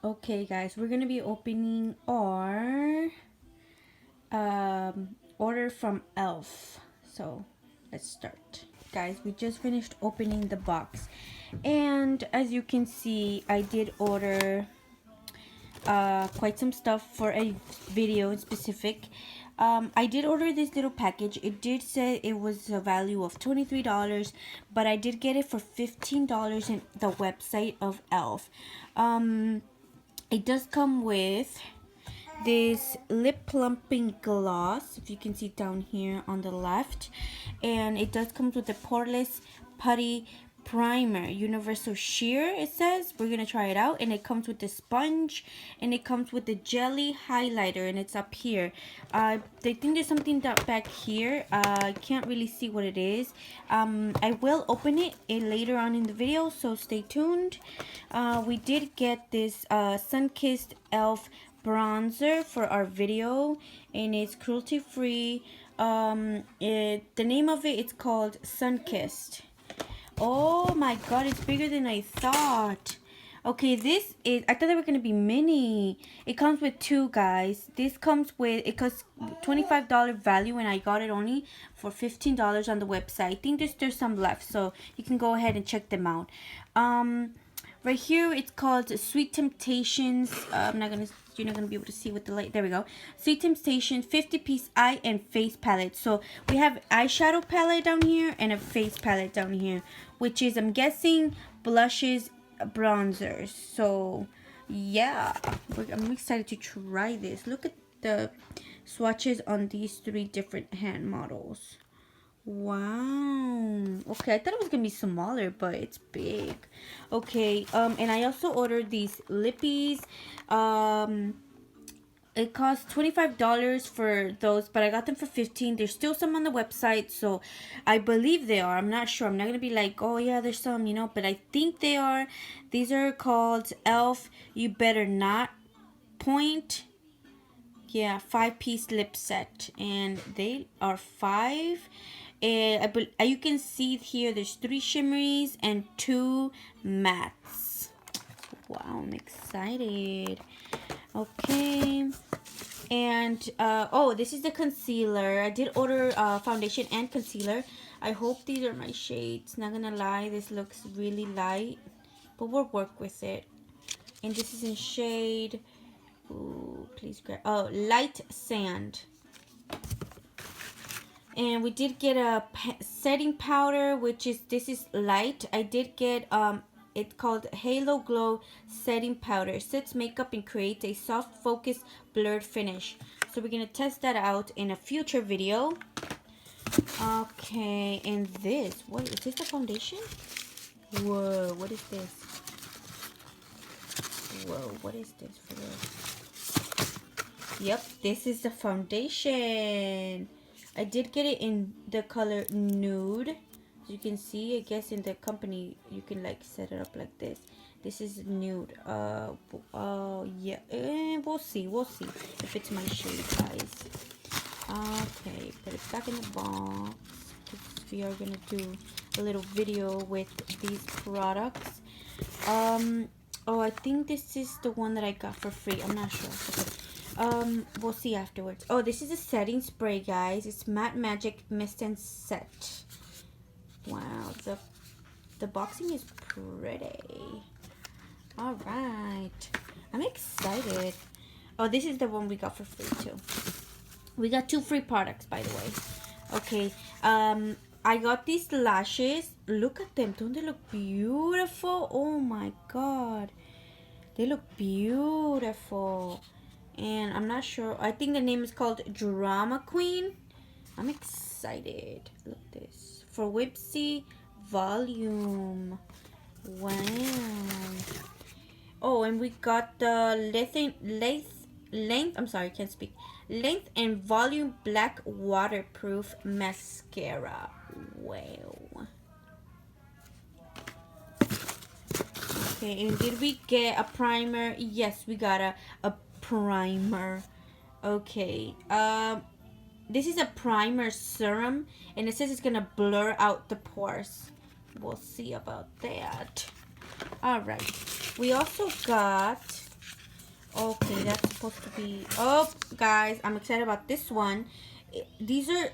Okay, guys, we're gonna be opening our order from Elf. So let's start. Guys, we just finished opening the box, and as you can see, I did order quite some stuff for a video in specific. I did order this little package. It did say it was a value of $23, but I did get it for $15 in the website of Elf. It does come with this lip plumping gloss, if you can see down here on the left, and it does come with the poreless putty primer, universal sheer. It says we're gonna try it out, and it comes with the sponge, and it comes with the jelly highlighter, and it's up here. I think there's something back here. I can't really see what it is. I will open it later on in the video, so stay tuned. We did get this sun-kissed Elf bronzer for our video, and it's cruelty free. The name of it's called Sun-Kissed. Oh my god, it's bigger than I thought. Okay, this is, I thought they were gonna be mini. It comes with two, guys. This comes with, it costs $25 value, and I got it only for $15 on the website. I think there's some left, so you can go ahead and check them out. Right here, it's called Sweet Temptations. You're not gonna be able to see with the light. There we go. Sweet Temptations 50-piece eye and face palette. So we have eyeshadow palette down here and a face palette down here, which is, I'm guessing, blushes, bronzers. So yeah, I'm excited to try this. Look at the swatches on these three different hand models. Wow. Okay, I thought it was gonna be smaller, but it's big. Okay, and I also ordered these lippies. It cost $25 for those, but I got them for $15. There's still some on the website, so I believe they are. I'm not sure. I'm not gonna be like, oh yeah, there's some, but I think they are. These are called Elf You Better Not Point. Yeah, 5-piece lip set, and they are five. You can see here there's 3 shimmeries and 2 mattes. Wow, I'm excited. Okay, and oh, this is the concealer. I did order foundation and concealer. I hope these are my shades. Not gonna lie, this looks really light, but we'll work with it. And this is in shade, ooh, please grab, oh, light sand. And we did get a setting powder, which is, this is light. I did get it's called Halo Glow setting powder. It sets makeup and creates a soft focus blurred finish. So we're gonna test that out in a future video. Okay, and this, what is this, the foundation? Whoa, what is this? Whoa, what is this for this? Yep, this is the foundation. I did get it in the color nude. As you can see, I guess in the company you can like set it up like this. This is nude. Yeah, we'll see if it's my shade, guys. Okay, put it back in the box, because we are gonna do a little video with these products. Oh, I think this is the one that I got for free. I'm not sure. Okay. We'll see afterwards. Oh, this is a setting spray, guys. It's Matte Magic Mist and Set. Wow, the boxing is pretty. All right, I'm excited. Oh, this is the one we got for free too. We got 2 free products, by the way. Okay, I got these lashes. Look at them. Don't they look beautiful? Oh my god, they look beautiful. And I'm not sure, I think the name is called Drama Queen. I'm excited. Look at this. For Whipsy Volume. Wow. Oh, and we got the length, I'm sorry, I can't speak. Length and Volume Black Waterproof Mascara. Wow. Okay, and did we get a primer? Yes, we got a primer. Okay, this is a primer serum, and it says it's gonna blur out the pores. We'll see about that. All right, we also got Okay, that's supposed to be... Oh, guys, I'm excited about this one. These are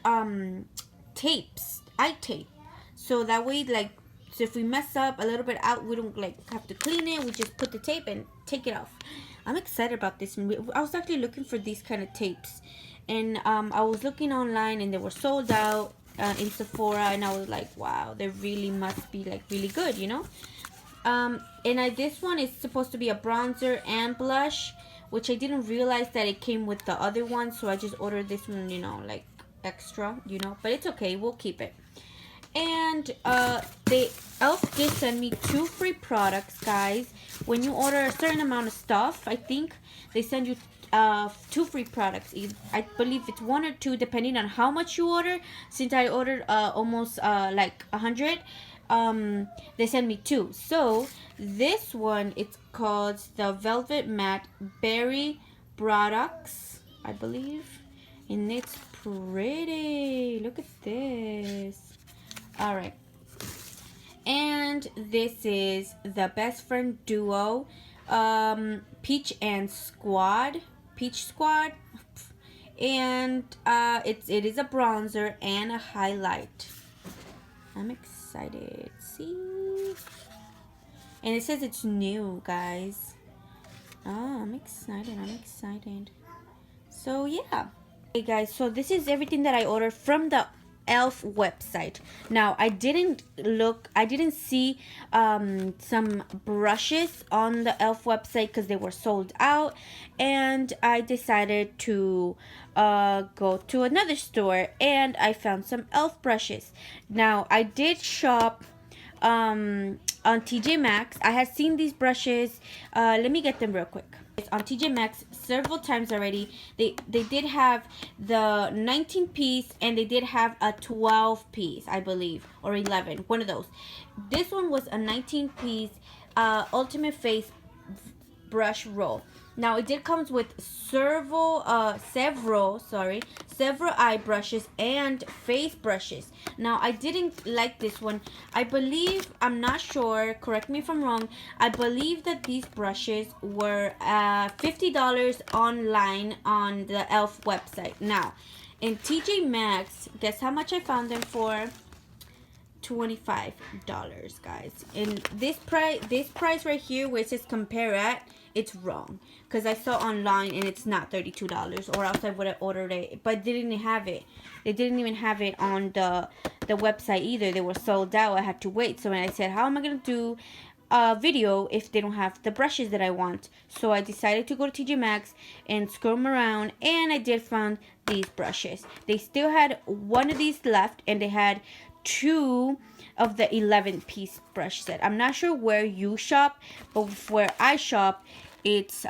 tapes, eye tape. So that way, like, so if we mess up a little bit out, we don't like have to clean it. We just put the tape and take it off. I'm excited about this one. I was actually looking for these kind of tapes, and I was looking online, and they were sold out in Sephora, and I was like, wow, they really must be like really good, you know. This one is supposed to be a bronzer and blush, which I didn't realize that it came with the other one, so I just ordered this one, you know, like extra, you know, but it's okay, we'll keep it. And the Elf did send me 2 free products, guys. When you order a certain amount of stuff, I think they send you 2 free products. I believe it's 1 or 2 depending on how much you order. Since I ordered almost like 100, they sent me 2. So this one, it's called the Velvet Matte Berry Products, I believe, and it's pretty. Look at this. All right, and this is the Best Friend Duo, Peach Squad, and it is a bronzer and a highlight. I'm excited. See, and it says it's new, guys. Oh, I'm excited. So yeah. Hey guys, so this is everything that I ordered from the Elf website. Now I didn't see some brushes on the Elf website because they were sold out, and I decided to go to another store, and I found some Elf brushes. Now I did shop on TJ Maxx. I had seen these brushes. Let me get them real quick. It's on TJ Maxx several times already. They did have the 19 piece, and they did have a 12 piece, I believe, or 11, one of those. This one was a 19 piece Ultimate Face brush roll. Now it did comes with several eye brushes and face brushes. Now I didn't like this one. I believe, I'm not sure, correct me if I'm wrong, I believe that these brushes were $50 online on the Elf website. Now in TJ Maxx, guess how much I found them for? $25, guys. And this price right here where it says compare at, it's wrong, because I saw online and it's not $32, or else I would have ordered it, but they didn't have it. They didn't even have it on the website either. They were sold out. I had to wait. So when I said, how am I gonna do a video if they don't have the brushes that I want? So I decided to go to TJ Maxx and scroll them around, and I did find these brushes. They still had one of these left, and they had 2 of the 11 piece brush set. I'm not sure where you shop, but where I shop, it's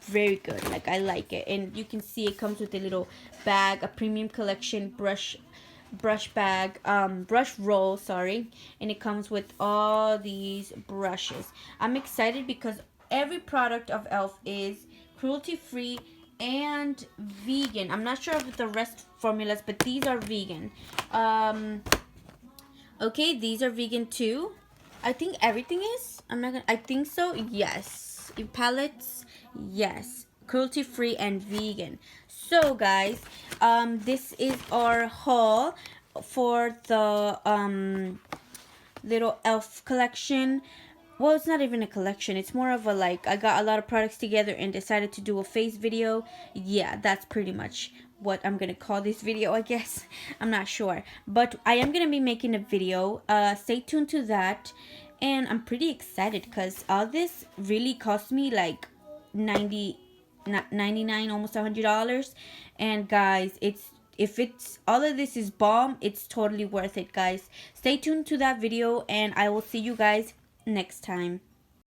very good. Like, I like it. And you can see it comes with a little bag, a premium collection brush bag, brush roll, sorry, and it comes with all these brushes. I'm excited because every product of Elf is cruelty free and vegan. I'm not sure of the rest formulas, but these are vegan. Okay, these are vegan too. I think everything is. I think so. Yes. Palettes. Yes. Cruelty free and vegan. So guys, this is our haul for the little Elf collection. Well, it's not even a collection. It's more of a, like, I got a lot of products together and decided to do a face video. Yeah, that's pretty much what I'm gonna call this video, I guess. I'm not sure, but I am gonna be making a video. Stay tuned to that, and I'm pretty excited because all this really cost me like $99, almost $100. And guys, if it's all of this is bomb, it's totally worth it, guys. Stay tuned to that video, and I will see you guys next time.